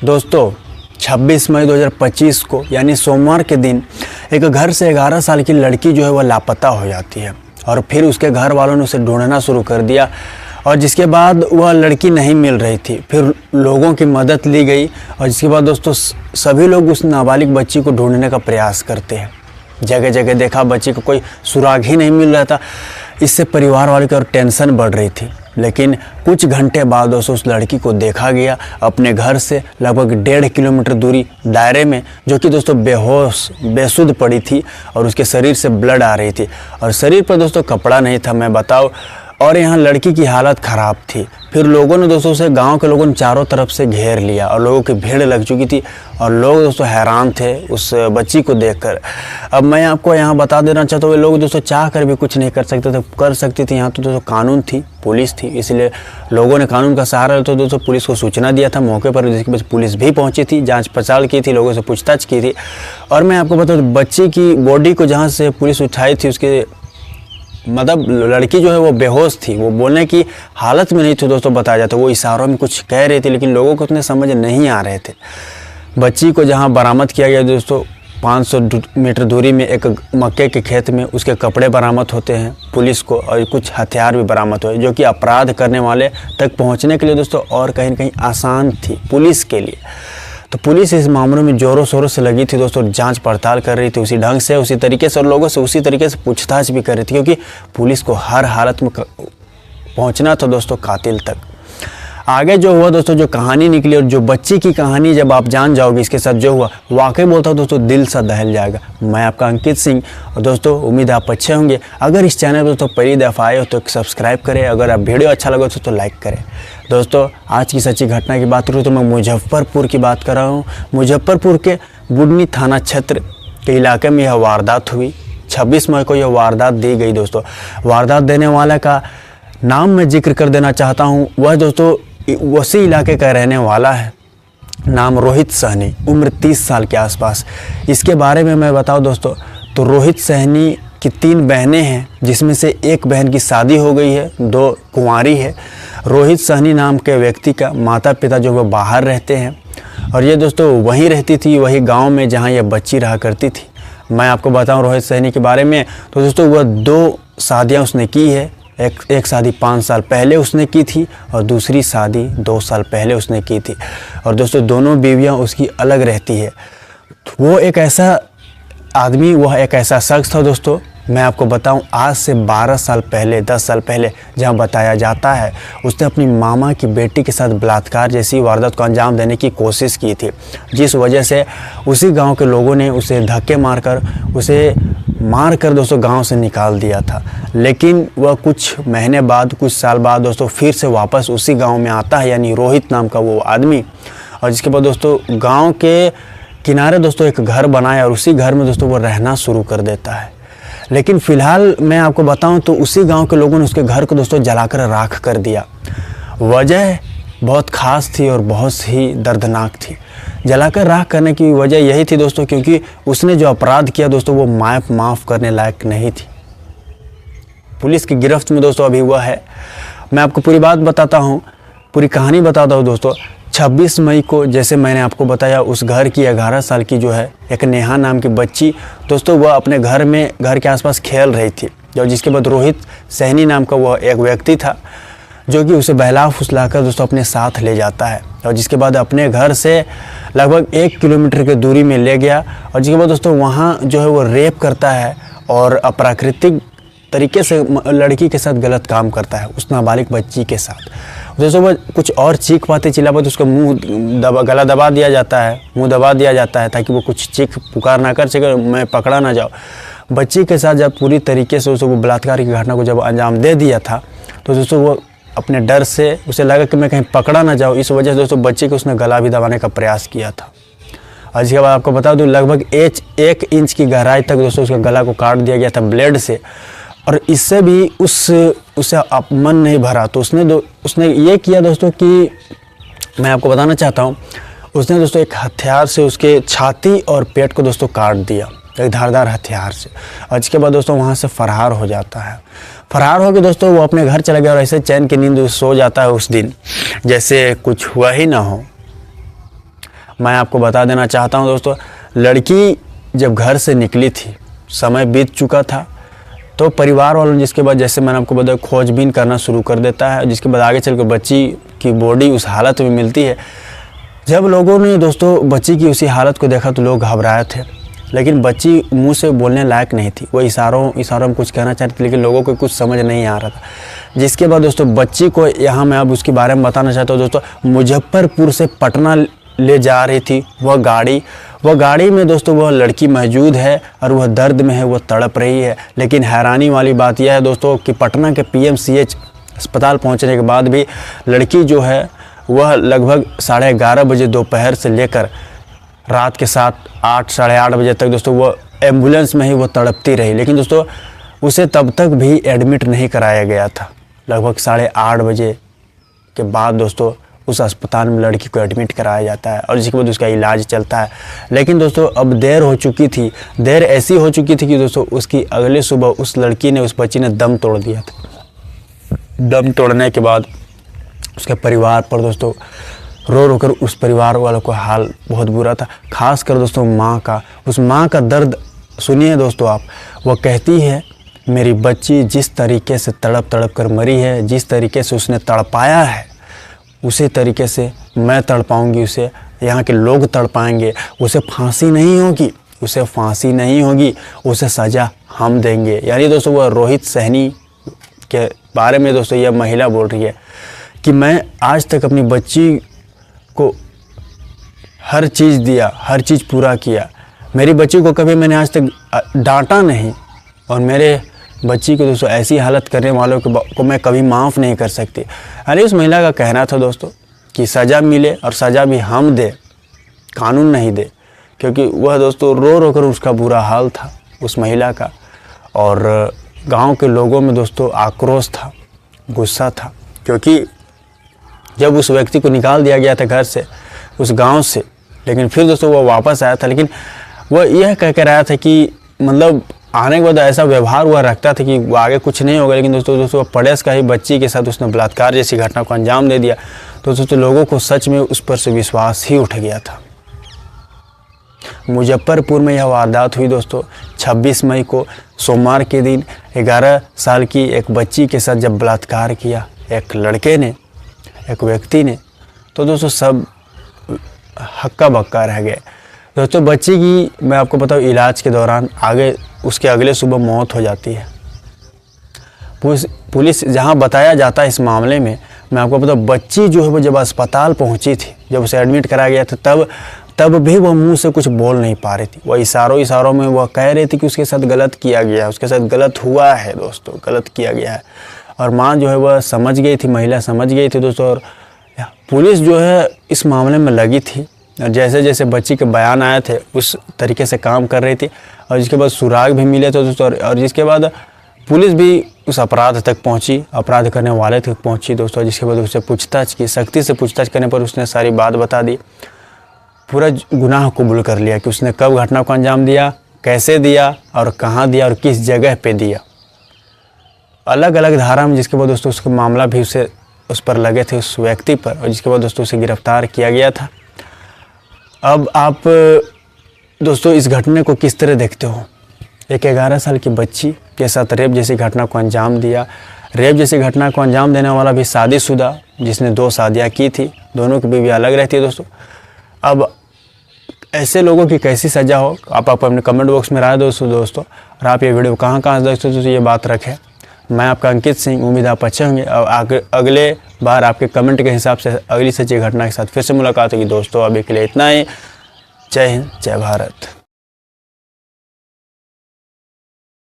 दोस्तों 26 मई 2025 को यानी सोमवार के दिन एक घर से 11 साल की लड़की जो है वह लापता हो जाती है और फिर उसके घर वालों ने उसे ढूंढना शुरू कर दिया और जिसके बाद वह लड़की नहीं मिल रही थी। फिर लोगों की मदद ली गई और जिसके बाद दोस्तों सभी लोग उस नाबालिग बच्ची को ढूंढने का प्रयास करते हैं। जगह जगह देखा, बच्ची को कोई सुराग ही नहीं मिल रहा था। इससे परिवार वालों की और टेंशन बढ़ रही थी। लेकिन कुछ घंटे बाद दोस्तों उस लड़की को देखा गया अपने घर से लगभग 1.5 किलोमीटर दूरी दायरे में, जो कि दोस्तों बेहोश बेसुध पड़ी थी और उसके शरीर से ब्लड आ रही थी और शरीर पर दोस्तों कपड़ा नहीं था, मैं बताऊं, और यहाँ लड़की की हालत ख़राब थी। फिर लोगों ने दोस्तों उसे, गांव के लोगों ने चारों तरफ से घेर लिया और लोगों की भीड़ लग चुकी थी और लोग दोस्तों हैरान थे उस बच्ची को देखकर। अब मैं आपको यहाँ बता देना चाहता हूँ, लोग दोस्तों चाह कर भी कुछ नहीं कर सकते थे, कर सकती थी। यहाँ तो दोस्तों कानून थी, पुलिस थी, इसलिए लोगों ने कानून का सहारा तो दोस्तों पुलिस को सूचना दिया था मौके पर, जिसके बाद पुलिस भी पहुँची थी, जाँच पड़ताल की थी, लोगों से पूछताछ की थी। और मैं आपको बता दूँ, बच्ची की बॉडी को जहाँ से पुलिस उठाई थी, उसके मतलब लड़की जो है वो बेहोश थी, वो बोलने की हालत में नहीं थी दोस्तों, बताया जाता। वो इशारों में कुछ कह रही थी लेकिन लोगों को उतने समझ नहीं आ रहे थे। बच्ची को जहां बरामद किया गया दोस्तों 500 मीटर दूरी में एक मक्के के खेत में उसके कपड़े बरामद होते हैं पुलिस को, और कुछ हथियार भी बरामद हुए जो कि अपराध करने वाले तक पहुँचने के लिए दोस्तों और कहीं न कहीं आसान थी पुलिस के लिए। तो पुलिस इस मामले में ज़ोरों शोरों से लगी थी दोस्तों, जांच पड़ताल कर रही थी उसी ढंग से, उसी तरीके से, और लोगों से उसी तरीके से पूछताछ भी कर रही थी, क्योंकि पुलिस को हर हालत में पहुंचना था दोस्तों कातिल तक। आगे जो हुआ दोस्तों, जो कहानी निकली और जो बच्ची की कहानी जब आप जान जाओगे इसके साथ जो हुआ, वाकई बोलता हूँ दोस्तों दिल सा दहल जाएगा। मैं आपका अंकित सिंह, और दोस्तों उम्मीद है आप अच्छे होंगे। अगर इस चैनल पर दोस्तों पहली दफ़ा आए हो तो सब्सक्राइब करें, अगर आप वीडियो अच्छा लगे तो लाइक करें। दोस्तों आज की सच्ची घटना की बात करूँ तो मैं मुजफ्फरपुर की बात कर रहा हूँ। मुजफ्फरपुर के बुढ़नी थाना क्षेत्र के इलाके में यह वारदात हुई। 26 मई को यह वारदात दी गई दोस्तों। वारदात देने वाले का नाम मैं जिक्र कर देना चाहता हूँ। वह दोस्तों उसी इलाके का रहने वाला है, नाम रोहित सहनी, उम्र 30 साल के आसपास। इसके बारे में मैं बताऊं दोस्तों, तो रोहित सहनी की 3 बहनें हैं, जिसमें से एक बहन की शादी हो गई है, 2 कुंवारी है। रोहित सहनी नाम के व्यक्ति का माता पिता जो वो बाहर रहते हैं और ये दोस्तों वहीं रहती थी, वही गांव में जहां ये बच्ची रहा करती थी। मैं आपको बताऊं रोहित सहनी के बारे में तो दोस्तों वह 2 शादियां उसने की है। एक शादी 5 साल पहले उसने की थी और दूसरी शादी 2 साल पहले उसने की थी। और दोस्तों दोनों बीवियां उसकी अलग रहती है। वो एक ऐसा आदमी, वह एक ऐसा शख्स था दोस्तों, मैं आपको बताऊं, आज से 12 साल पहले, 10 साल पहले, जहां बताया जाता है उसने अपनी मामा की बेटी के साथ बलात्कार जैसी वारदात को अंजाम देने की कोशिश की थी, जिस वजह से उसी गांव के लोगों ने उसे धक्के मारकर दोस्तों गांव से निकाल दिया था। लेकिन वह कुछ महीने बाद, कुछ साल बाद दोस्तों फिर से वापस उसी गाँव में आता है, यानी रोहित नाम का वो आदमी। और जिसके बाद दोस्तों गाँव के किनारे दोस्तों एक घर बनाया और उसी घर में दोस्तों वो रहना शुरू कर देता है। लेकिन फ़िलहाल मैं आपको बताऊं तो उसी गांव के लोगों ने उसके घर को दोस्तों जलाकर राख कर दिया। वजह बहुत ख़ास थी और बहुत ही दर्दनाक थी। जलाकर राख करने की वजह यही थी दोस्तों, क्योंकि उसने जो अपराध किया दोस्तों वो माफ़ करने लायक नहीं थी। पुलिस की गिरफ्त में दोस्तों अभी वह है। मैं आपको पूरी बात बताता हूँ, पूरी कहानी बताता हूँ दोस्तों। 26 मई को जैसे मैंने आपको बताया, उस घर की 11 साल की जो है एक नेहा नाम की बच्ची दोस्तों, वह अपने घर के आसपास खेल रही थी। और जिसके बाद रोहित सहनी नाम का वह एक व्यक्ति था जो कि उसे बहला फुसलाकर दोस्तों अपने साथ ले जाता है और जिसके बाद अपने घर से लगभग 1 किलोमीटर की दूरी में ले गया और जिसके बाद दोस्तों वहाँ जो है वो रेप करता है और अप्राकृतिक तरीके से लड़की के साथ गलत काम करता है, उस नाबालिग बच्ची के साथ। दोस्तों वह कुछ और चीख पाते चिल्ला पाते उसका गला दबा दिया जाता है, मुंह दबा दिया जाता है ताकि वो कुछ चीख पुकार ना कर सके, मैं पकड़ा ना जाओ। बच्ची के साथ जब पूरी तरीके से उसको बलात्कार की घटना को जब अंजाम दे दिया था तो दोस्तों वो अपने डर से, उसे लगा कि मैं कहीं पकड़ा ना जाऊँ, इस वजह से दोस्तों बच्ची को उसने गला भी दबाने का प्रयास किया था। और इसके बाद आपको बता दूँ लगभग 1 इंच की गहराई तक दोस्तों उसके गला को काट दिया गया था ब्लेड से। और इससे भी उसे मन नहीं भरा तो उसने ये किया दोस्तों कि मैं आपको बताना चाहता हूँ, उसने दोस्तों एक हथियार से उसके छाती और पेट को दोस्तों काट दिया, एक धारदार हथियार से। और इसके बाद दोस्तों वहाँ से फरार हो जाता है। फरार होकर दोस्तों वो अपने घर चला गया और ऐसे चैन की नींद सो जाता है उस दिन, जैसे कुछ हुआ ही ना हो। मैं आपको बता देना चाहता हूं दोस्तों, लड़की जब घर से निकली थी, समय बीत चुका था, तो परिवार वालों ने जिसके बाद जैसे मैंने आपको बताया खोजबीन करना शुरू कर देता है, जिसके बाद आगे चलकर बच्ची की बॉडी उस हालत में मिलती है। जब लोगों ने दोस्तों बच्ची की उसी हालत को देखा तो लोग घबराए थे, लेकिन बच्ची मुंह से बोलने लायक नहीं थी। वो इशारों में कुछ कहना चाहती थी, लेकिन लोगों को कुछ समझ नहीं आ रहा था। जिसके बाद दोस्तों बच्ची को यहाँ मैं अब उसके बारे में बताना चाहता हूँ दोस्तों। मुजफ्फरपुर से पटना ले जा रही थी वह गाड़ी में दोस्तों वह लड़की मौजूद है और वह दर्द में है, वह तड़प रही है। लेकिन हैरानी वाली बात यह है दोस्तों कि पटना के PMCH अस्पताल पहुंचने के बाद भी लड़की जो है वह लगभग 11:30 बजे दोपहर से लेकर रात के 7-8 साढ़े 8 बजे तक दोस्तों वह एम्बुलेंस में ही वो तड़पती रही। लेकिन दोस्तों उसे तब तक भी एडमिट नहीं कराया गया था। लगभग 8:30 बजे के बाद दोस्तों उस अस्पताल में लड़की को एडमिट कराया जाता है और जिसके बाद उसका इलाज चलता है। लेकिन दोस्तों अब देर हो चुकी थी, देर ऐसी हो चुकी थी कि दोस्तों उसकी अगले सुबह उस बच्ची ने दम तोड़ दिया था। दम तोड़ने के बाद उसके परिवार पर दोस्तों रो कर उस परिवार वालों का हाल बहुत बुरा था। खास कर दोस्तों उस माँ का दर्द सुनिए दोस्तों आप। वह कहती है, मेरी बच्ची जिस तरीके से तड़प कर मरी है, जिस तरीके से उसने तड़पाया है, उसी तरीके से मैं तड़पाऊंगी उसे, यहाँ के लोग तड़पाएंगे। उसे फांसी नहीं होगी, उसे सज़ा हम देंगे। यानी दोस्तों वह रोहित सहनी के बारे में दोस्तों यह महिला बोल रही है कि मैं आज तक अपनी बच्ची को हर चीज़ दिया, हर चीज़ पूरा किया। मेरी बच्ची को कभी मैंने आज तक डांटा नहीं और मेरे बच्ची को दोस्तों ऐसी हालत करने वालों को मैं कभी माफ़ नहीं कर सकती। अरे उस महिला का कहना था दोस्तों कि सज़ा मिले और सज़ा भी हम दे, कानून नहीं दे। क्योंकि वह दोस्तों रो कर उसका बुरा हाल था उस महिला का। और गांव के लोगों में दोस्तों आक्रोश था, गुस्सा था। क्योंकि जब उस व्यक्ति को निकाल दिया गया था घर से, उस गांव से, लेकिन फिर दोस्तों वह वापस आया था। लेकिन वह यह कह कर आया था कि मतलब आने के बाद ऐसा व्यवहार हुआ रखता था कि वो आगे कुछ नहीं होगा। लेकिन दोस्तों पड़ोस का ही बच्ची के साथ उसने बलात्कार जैसी घटना को अंजाम दे दिया। तो दोस्तों लोगों को सच में उस पर से विश्वास ही उठ गया था। मुजफ्फरपुर में यह वारदात हुई दोस्तों 26 मई को, सोमवार के दिन 11 साल की एक बच्ची के साथ जब बलात्कार किया एक लड़के ने, एक व्यक्ति ने, तो दोस्तों सब हक्का बक्का रह गए। दोस्तों बच्ची की मैं आपको बताऊँ इलाज के दौरान उसके अगले सुबह मौत हो जाती है। पुलिस जहां बताया जाता है इस मामले में, मैं आपको बताऊँ बच्ची जो है वो जब अस्पताल पहुंची थी, जब उसे एडमिट कराया गया था, तब भी वह मुंह से कुछ बोल नहीं पा रही थी। वह इशारों में वह कह रही थी कि उसके साथ गलत किया गया है, उसके साथ गलत हुआ है दोस्तों, गलत किया गया है। और माँ जो है वह समझ गई थी, महिला समझ गई थी दोस्तों। और पुलिस जो है इस मामले में लगी थी और जैसे जैसे बच्ची के बयान आए थे उस तरीके से काम कर रही थी। और जिसके बाद सुराग भी मिले थे दोस्तों। और जिसके बाद पुलिस भी उस अपराध तक पहुंची, अपराध करने वाले तक पहुंची दोस्तों। जिसके बाद उससे पूछताछ की, सख्ती से पूछताछ करने पर उसने सारी बात बता दी, पूरा गुनाह कबूल कर लिया कि उसने कब घटना को अंजाम दिया, कैसे दिया और कहाँ दिया और किस जगह पे दिया, अलग अलग धारा में। जिसके बाद दोस्तों उसका मामला भी उस पर लगे थे, उस व्यक्ति पर। और जिसके बाद दोस्तों उसे गिरफ्तार किया गया था। अब आप दोस्तों इस घटने को किस तरह देखते हो? एक 11 साल की बच्ची के साथ रेप जैसी घटना को अंजाम दिया। रेप जैसी घटना को अंजाम देने वाला भी शादीशुदा, जिसने 2 शादियाँ की थी, दोनों की बीवी अलग रहती है दोस्तों। अब ऐसे लोगों की कैसी सज़ा हो, आप अपने कमेंट बॉक्स में राय दो दोस्तों। और आप ये वीडियो कहाँ देखते हो दोस्तों, ये बात रखें। मैं आपका अंकित सिंह, उम्मीद आप अच्छे होंगे। और अगले बार आपके कमेंट के हिसाब से अगली सच्ची घटना के साथ फिर से मुलाकात होगी दोस्तों। अभी के लिए इतना ही। जय हिंद, जय भारत।